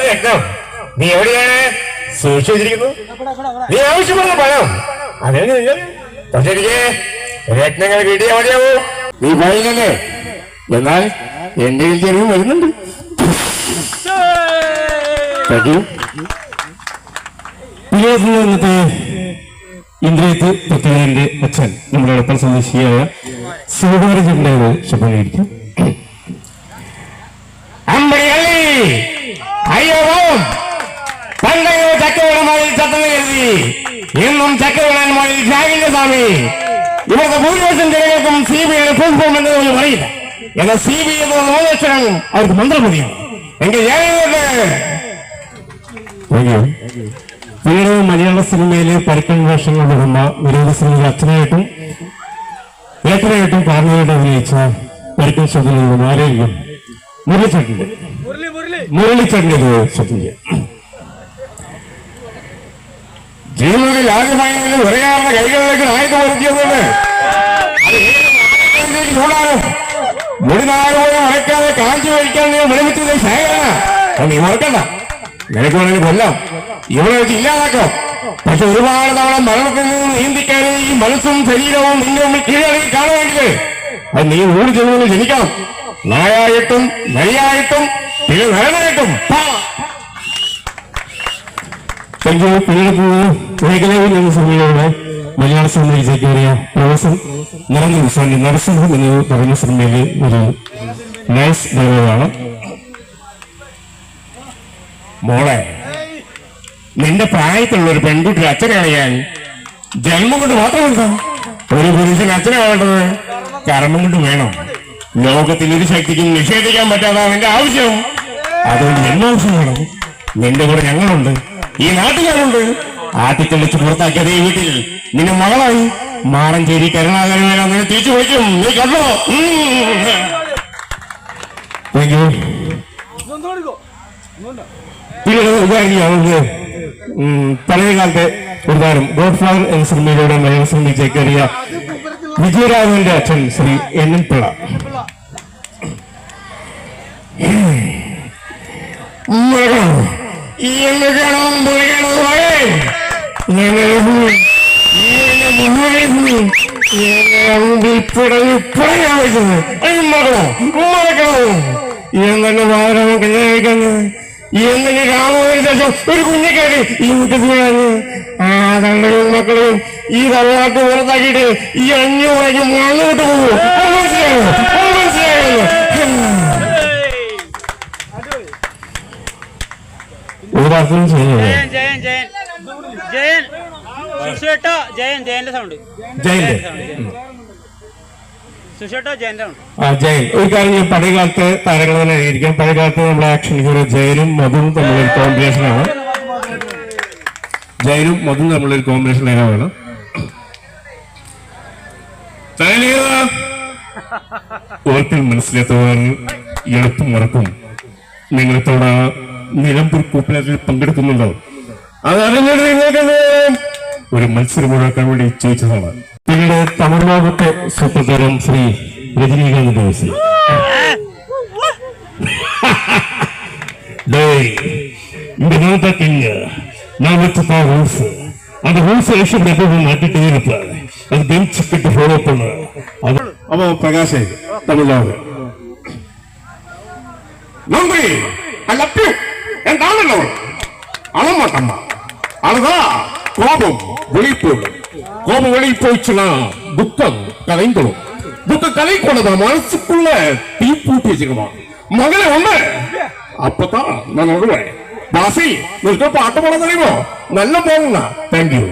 രത്നം നീ എവിടെയാണ് സൂക്ഷിച്ചു വെച്ചിരിക്കുന്നു? നീ ആവശ്യപ്പെടുന്ന പണം അതേ പക്ഷേ രത്നങ്ങൾ കിട്ടിയ മതിയാവൂ. നീ പറയുന്നല്ലേ, എന്നാൽ എന്റെ ചെറിയ വരുന്നുണ്ട്. ഇന്നത്തെ ഇന്ദ്രിയത്ത് പൃഥ്വിരാജിന്റെ അച്ഛൻ നമ്മുടെ അടുത്ത സ്വദേശിയായ ശിവകുമാരന്റെ ശബ്ദമായിരിക്കും. പണ്ടയോ ചക്കവിടമാരിൽ ചത്തന്ന് കരുതി ഇന്നും ചക്കവിടാൻ മകളിൽ ത്യാഗിന്റെ സ്വാമി. ഇവർക്ക് ഭൂരിപക്ഷം ജനങ്ങൾക്കും CBI ഫുൾഫോം എന്നതൊന്നും അറിയില്ല. എന്നാൽ CBI എന്ന മൂന്നക്ഷരം അവർക്ക് മന്ത്രമതിയാണ്. എങ്കിൽ പിന്നീട് മലയാള സിനിമയിലെ പരുക്കൻ വേഷങ്ങളുടെ ഉടമ നിരവധി സിനിമയിൽ അച്ഛനായിട്ടും ഏട്ടനായിട്ടും കാരണമായിട്ട് അഭിനയിച്ച പരുക്കൻ ശബ്ദം ആരെയും മുരളിച്ചേട്ടന്റെ ശബ്ദം ജീവിതത്തിൽ ആദ്യമായി പറയാറുള്ള കൈകളിലേക്ക് നായക വരുത്തിയതുകൊണ്ട് മുടിനായ പോലെ മറക്കാതെ കാഞ്ചി വഹിക്കാൻ നീ വിളമിച്ചത് ശേഖരനാണ്. നീ മറക്കണ്ട, നിനക്ക് വേണമെങ്കിൽ കൊല്ലാം, ഇവിടെ വെച്ച് ഇല്ലാതാക്കാം. പക്ഷെ ഒരുപാട് തവണ മരണത്തിൽ നിന്ന് നീന്തിക്കാനും ഈ മനസ്സും ശരീരവും നിന്റെ മുമ്പിൽ കീഴടങ്ങി കാണുമെങ്കിൽ അത് നീ ഊടി ചെന്ന് ജനിക്കണം. നായായിട്ടും നരിയായിട്ടും പിന്നെ നരനായിട്ടും. പിന്നീട് സിനിമയിലൂടെ മലയാള സിനിമയിലേക്ക് കയറിയ പ്രൊഫസർ നരസിംഹം എന്ന് പറയുന്ന സിനിമയിലെ ഒരു നൈസ് ഡയലോഗാണ്. മോളെ, നിന്റെ പ്രായത്തിലുള്ള ഒരു പെൺകുട്ടി അച്ഛനാണ് ഞാൻ. ജന്മം കൊണ്ട് മാത്രമല്ല, ഒരു പുരുഷൻ അച്ഛനാവേണ്ടത് കർമ്മം കൊണ്ട് വേണം. ലോകത്തിൽ ഒരു ശക്തിക്കും നിഷേധിക്കാൻ പറ്റാതാണ് എന്റെ ആവശ്യം. അതുകൊണ്ട് ജന്മാവശ്യം വേണം. നിന്റെ കൂടെ ഞങ്ങളുണ്ട്, ഈ നാട്ടുകാരുണ്ട്. ആട്ടിത്തെളിച്ച് പുറത്താക്കിയത് ഈ വീട്ടിൽ നിന്റെ മകളായി മാറഞ്ചേരി കരുണാകരൻ അങ്ങനെ തിരിച്ചു വിളിക്കും. നീ കണ്ടോ? പഴയ കാലത്തെ ഒരു താരം ഗോഡ് ഫാദർ എന്ന സിനിമയിലൂടെ മലയാള സിനിമയിലേക്ക് കയറിയ വിജയരാഘവന്റെ അച്ഛൻ ശ്രീ NN പിള്ള. എന്നെ വാരം കല്യാണിക്കുന്നത് എങ്ങനെ രാമോദിന് ശേഷം ഒരു കുഞ്ഞിക്കേറി ഈ വീട്ടിലാണ്. ആ തങ്ങളും മക്കളും ഈ തറവാട്ട് പുറത്താക്കിയിട്ട് ഈ 500 മണ്ണോട്ട് പോകും. ജയൻ ഒരു കാര്യം, പഴയകാലത്തെ താരങ്ങൾ തന്നെ ആയിരിക്കാം. പഴയകാലത്ത് നമ്മുടെ ആക്ഷൻ ഹീറോ ജയനും മധുവും തമ്മിലൊരു കോമ്പിനേഷനാണ്. ലൈനാണ്. ഓർത്തിൽ മനസ്സിലെത്തുവാൻ എളുപ്പം മറക്കും. നിങ്ങളിത്തോട നിലമ്പൂർ കൂപ്പിനത്തിൽ പങ്കെടുക്കുന്നുണ്ടോ? അതറിഞ്ഞിട്ട് നിങ്ങൾക്ക് ഒരു മത്സരം ഒഴിവാക്കാൻ വേണ്ടി ചോദിച്ചതാണ്. പിന്നീട് തമിഴ്നാടത്തെ സൂപ്പർ താരം ശ്രീ രജനീകാന്തിന്റെ വയസ്സിൽ இந்த நாட்டாக்கிங்க நான் வச்சுப்பா ரூல்ஸ். அந்த ரூல்ஸ் எலெக்ஷன் எப்பவும் மாட்டிட்டே இருப்பாரு. அது பெஞ்ச் கிட்ட ஃபாலோ பண்ண அவ பிரகாஷ் தமிழ்நாடு நன்றி. എന്താണല്ലോ அழமாட்டம்மா, அழுதா கோபம் வெளிப்போடும். கோபம் வெளியே போயிடுச்சுன்னா துக்கம் கலைந்துடும். துக்கம் கலைக்கொண்டதான் மனசுக்குள்ள தீ பூட்டி வச்சுக்கணும். மகளே ஒண்ணு அப்பதான் நான் வருவேன். பாசி, நிற்க பாட்டு போட தெரியுமோ? நல்ல போகுங்க. தேங்க்யூ.